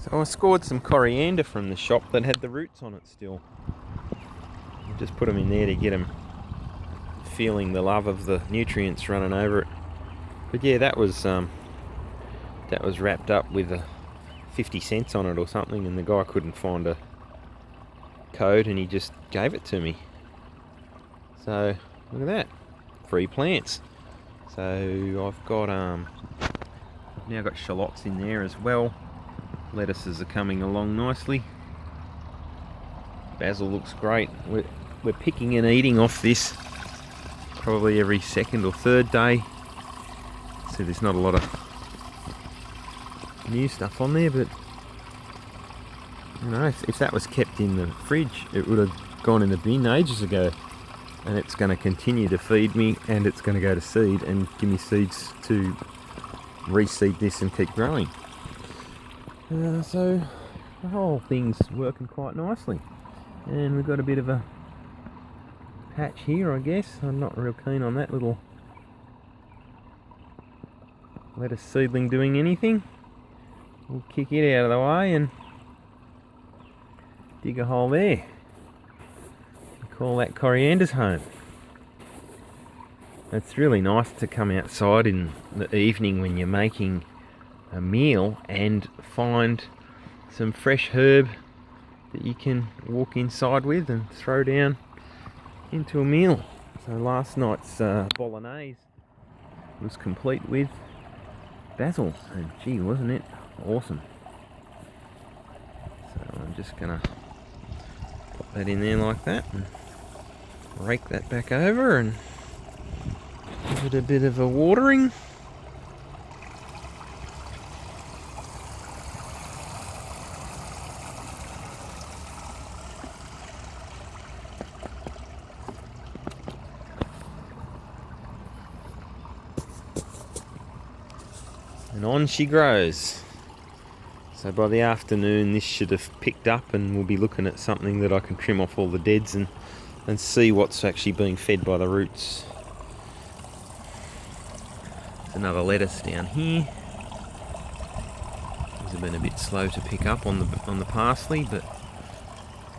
So I scored some coriander from the shop that had the roots on it still. I just put them in there to get them feeling the love of the nutrients running over it. But yeah, that was wrapped up with 50 cents on it or something, and the guy couldn't find a code and he just gave it to me. So look at that, free plants. So I've got now got shallots in there as well. Lettuces are coming along nicely. Basil looks great. We're picking and eating off this probably every second or third day. So there's not a lot of new stuff on there, but you know, if that was kept in the fridge, it would have gone in the bin ages ago. And it's going to continue to feed me, and it's going to go to seed and give me seeds to reseed this and keep growing. So the whole thing's working quite nicely. And we've got a bit of a patch here, I guess. I'm not real keen on that little lettuce seedling doing anything. We'll kick it out of the way and dig a hole there. Call that coriander's home. It's really nice to come outside in the evening when you're making a meal and find some fresh herb that you can walk inside with and throw down into a meal. So last night's bolognese was complete with basil, and gee, wasn't it awesome? So I'm just gonna pop that in there like that and rake that back over and give it a bit of a watering. And on she grows. So by the afternoon this should have picked up, and we'll be looking at something that I can trim off all the deads and see what's actually being fed by the roots. There's another lettuce down here. These have been a bit slow to pick up on the parsley, but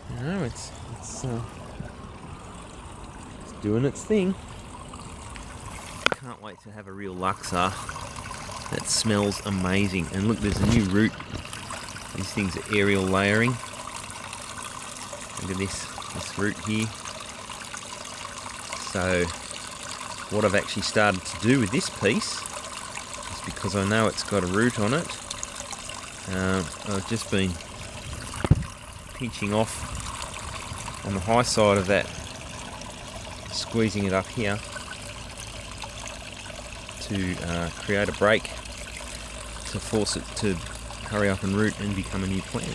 you know, it's doing its thing. Can't wait to have a real Luxor. That smells amazing. And look, there's a new root. These things are aerial layering. Look at this root here. So what I've actually started to do with this piece is, because I know it's got a root on it, I've just been pinching off on the high side of that, squeezing it up here to create a break to force it to hurry up and root and become a new plant.